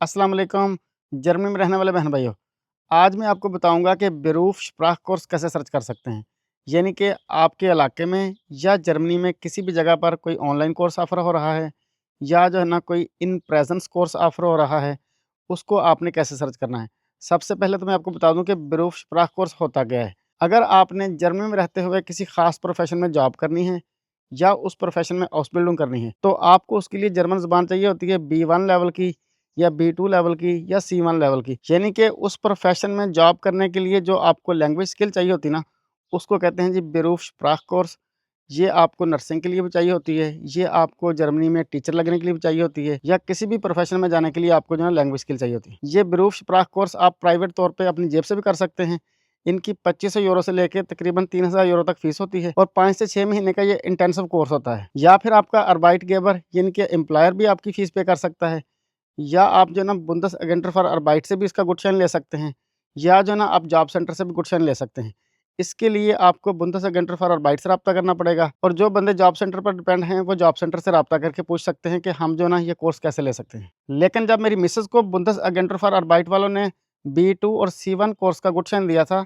अस्सलाम वालेकुम। जर्मनी में रहने वाले बहन भाइयों, आज मैं आपको बताऊंगा कि बेरूफ स्प्राख कोर्स कैसे सर्च कर सकते हैं। यानी कि आपके इलाके में या जर्मनी में किसी भी जगह पर कोई ऑनलाइन कोर्स ऑफ़र हो रहा है या जो है ना कोई इन प्रेजेंस कोर्स ऑफ़र हो रहा है, उसको आपने कैसे सर्च करना है। सबसे पहले तो मैं आपको बता दूं कि बेरूफ स्प्राख कोर्स होता क्या है। अगर आपने जर्मनी में रहते हुए किसी ख़ास प्रोफेशन में जॉब करनी है या उस प्रोफेशन में आउसबिल्डिंग करनी है, तो आपको उसके लिए जर्मन ज़बान चाहिए होती है B1 लेवल की या B2 लेवल की या C1 लेवल की। यानी कि उस प्रोफ़ेशन में जॉब करने के लिए जो आपको लैंग्वेज स्किल चाहिए होती है ना, उसको कहते हैं जी बेरूफ स्प्राख कोर्स। ये आपको नर्सिंग के लिए भी चाहिए होती है, ये आपको जर्मनी में टीचर लगने के लिए भी चाहिए होती है, या किसी भी प्रोफ़ेशन में जाने के लिए आपको जो है लैंग्वेज स्किल चाहिए होती है। ये बेरूफ स्प्राख कोर्स आप प्राइवेट तौर पे अपनी जेब से भी कर सकते हैं। इनकी 2500 यूरो से लेके तकरीबन 3000 यूरो तक फ़ीस होती है और 5 से 6 महीने का ये इंटेंसिव कोर्स होता है। या फिर आपका अरबाइटगेबर यानी कि एम्प्लॉयर भी आपकी फ़ीस पे कर सकता है, या आप जो है ना बुंदेसएगेंटर फॉर अरबाइट से भी इसका गुडशाइन ले सकते हैं, या जो है ना आप जॉब सेंटर से भी गुडशाइन ले सकते हैं। इसके लिए आपको बुंदेसएगेंटर फॉर अरबाइट से रब्ता करना पड़ेगा, और जो बंदे जॉब सेंटर पर डिपेंड हैं वो जॉब सेंटर से रब्ता करके पूछ सकते हैं कि हम जो है ना ये कोर्स कैसे ले सकते हैं। लेकिन जब मेरी मिसेस को बुंदेसएगेंटर फॉर अरबाइट वालों ने B2 और C1 कोर्स का गुडशाइन दिया था,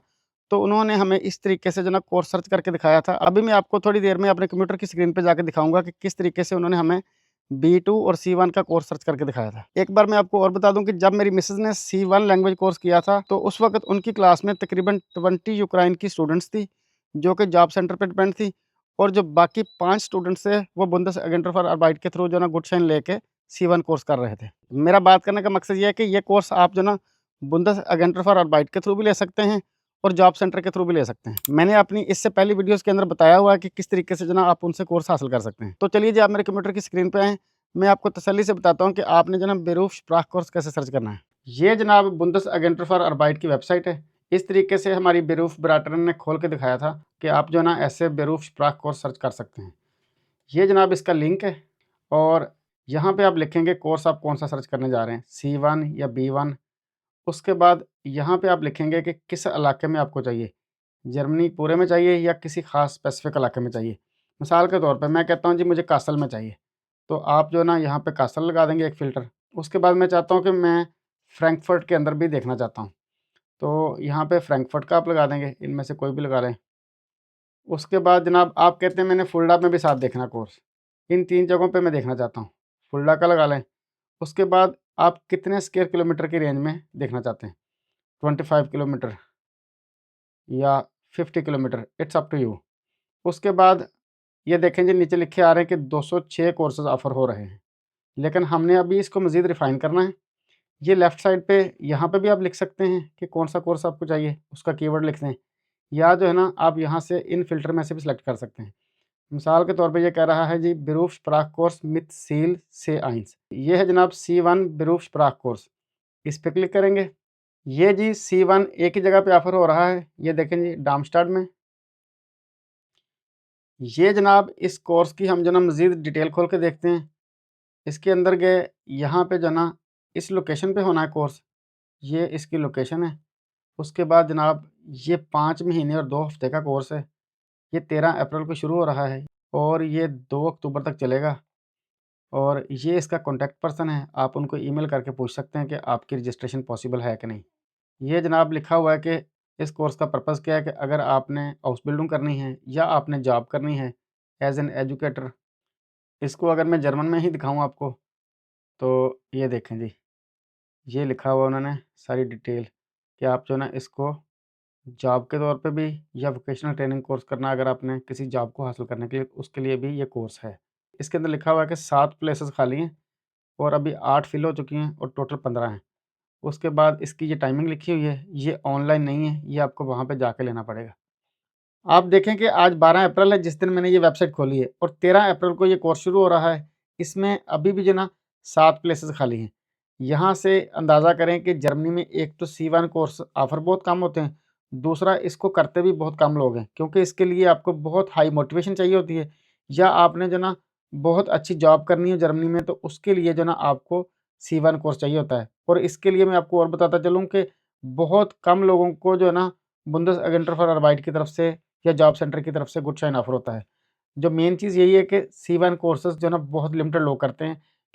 तो उन्होंने हमें इस तरीके से जो ना कोर्स सर्च करके दिखाया था। अभी मैं आपको थोड़ी देर में अपने कंप्यूटर की स्क्रीन पे जाके दिखाऊंगा कि किस तरीके से उन्होंने हमें B2 और C1 का कोर्स सर्च करके दिखाया था। एक बार मैं आपको और बता दूं कि जब मेरी मिसेज़ ने C1 लैंग्वेज कोर्स किया था, तो उस वक़्त उनकी क्लास में तकरीबन 20 यूक्रेन की स्टूडेंट्स थी, जो कि जॉब सेंटर पे डिपेंड थी, और जो बाकी 5 स्टूडेंट्स थे, वो बुंदेसएगेंटर फॉर अरबाइट के थ्रू जो ना गुडशाइन लेके C1 कोर्स कर रहे थे। मेरा बात करने का मकसद ये है कि ये कोर्स आप जो ना बुंदेसएगेंटर फॉर अरबाइट के थ्रू भी ले सकते हैं और जॉब सेंटर के थ्रू भी ले सकते हैं। मैंने अपनी इससे पहली वीडियोज़ के अंदर बताया हुआ है कि किस तरीके से जो ना आप उनसे कोर्स हासिल कर सकते हैं। तो चलिए जी, आप मेरे कंप्यूटर की स्क्रीन पे आएँ, मैं आपको तसल्ली से बताता हूँ कि आपने जनाब बेरूफ स्प्राख कोर्स कैसे सर्च करना है। ये जनाब बुंदेसएगेंटर फॉर अरबाइट की वेबसाइट है। इस तरीके से हमारी बेरूफ बराटरन ने खोल के दिखाया था कि आप जो है ना ऐसे बेरूफ स्प्राख कोर्स सर्च कर सकते हैं। ये जनाब इसका लिंक है, और यहाँ पे आप लिखेंगे कोर्स आप कौन सा सर्च करने जा रहे हैं, C1 या B1। उसके बाद यहाँ पे आप लिखेंगे कि किस इलाके में आपको चाहिए, जर्मनी पूरे में चाहिए या किसी ख़ास स्पेसिफिक इलाके में चाहिए। मिसाल के तौर पे मैं कहता हूँ जी मुझे कासल में चाहिए, तो आप जो है ना यहाँ पे कासल लगा देंगे एक फ़िल्टर। उसके बाद मैं चाहता हूँ कि मैं फ्रैंकफर्ट के अंदर भी देखना चाहता हूँ, तो यहाँ पे फ्रैंकफर्ट का आप लगा देंगे, इनमें से कोई भी लगा लें। उसके बाद जनाब आप कहते हैं मैंने फुल्डा में भी साथ देखना कोर्स, इन 3 जगहों पे मैं देखना चाहता हूँ, फुल्डा का लगा लें। उसके बाद आप कितने स्क्वायर किलोमीटर की रेंज में देखना चाहते हैं, 25 किलोमीटर या 50 kilometre, it's up to you. उसके बाद ये देखें जी नीचे लिखे आ रहे हैं कि 206 कोर्सेज़ ऑफ़र हो रहे हैं, लेकिन हमने अभी इसको मज़ीद रिफ़ाइन करना है। ये लेफ़्ट साइड पे यहाँ पे भी आप लिख सकते हैं कि कौन-सा कोर्स आपको चाहिए, उसका कीवर्ड लिख दें, या जो है ना आप यहाँ से इन फ़िल्टर में से भी सिलेक्ट कर सकते हैं। मिसाल के तौर पे ये कह रहा है जी बेरूफ स्प्राख कोर्स मित सील से आइंस। ये है जनाब C1 बेरूफ स्प्राख कोर्स, इस पे क्लिक करेंगे। ये जी C1 एक ही जगह पे ऑफ़र हो रहा है, ये देखें जी डार्मस्टाड में। ये जनाब इस कोर्स की हम जो ना मज़ीद डिटेल खोल के देखते हैं। इसके अंदर गए, यहाँ पे जो ना इस लोकेशन पे होना है कोर्स, ये इसकी लोकेशन है। उसके बाद जनाब ये 5 महीने और 2 हफ़्ते का कोर्स है। ये 13 अप्रैल को शुरू हो रहा है और ये 2 अक्टूबर तक चलेगा, और ये इसका कॉन्टैक्ट पर्सन है, आप उनको ईमेल करके पूछ सकते हैं कि आपकी रजिस्ट्रेशन पॉसिबल है कि नहीं। ये जनाब लिखा हुआ है कि इस कोर्स का पर्पज़ क्या है, कि अगर आपने हाउस बिल्डिंग करनी है या आपने जॉब करनी है एज़ एन एजुकेटर। इसको अगर मैं जर्मन में ही दिखाऊँ आपको, तो ये देखें जी, ये लिखा हुआ उन्होंने सारी डिटेल कि आप जो है ना इसको जॉब के तौर पे भी या वोकेशनल ट्रेनिंग कोर्स करना, अगर आपने किसी जॉब को हासिल करने के लिए, उसके लिए भी ये कोर्स है। इसके अंदर लिखा हुआ है कि 7 प्लेसेस खाली हैं और अभी 8 फिल हो चुकी हैं और टोटल 15 हैं। उसके बाद इसकी ये टाइमिंग लिखी हुई है, ये ऑनलाइन नहीं है, ये आपको वहाँ पे जाके लेना पड़ेगा। आप देखें कि आज 12 अप्रैल है जिस दिन मैंने ये वेबसाइट खोली है, और 13 अप्रैल को ये कोर्स शुरू हो रहा है। इसमें अभी भी जो ना 7 प्लेसेस खाली हैं। यहाँ से अंदाज़ा करें कि जर्मनी में एक तो C1 कोर्स ऑफ़र बहुत कम होते हैं, दूसरा इसको करते भी बहुत कम लोग हैं, क्योंकि इसके लिए आपको बहुत हाई मोटिवेशन चाहिए होती है, या आपने जो ना बहुत अच्छी जॉब करनी है जर्मनी में, तो उसके लिए जो ना आपको C1 कोर्स चाहिए होता है। और इसके लिए मैं आपको और बताता चलूँ कि बहुत कम लोगों को जो है ना बुंदेसएगेंटर फॉर अरबाइट की तरफ से या जॉब सेंटर की तरफ से गुडशाइन ऑफ़र होता है। जो मेन चीज़ यही है कि C1 कोर्सेज़ जो है ना बहुत लिमिटेड लोग करते हैं,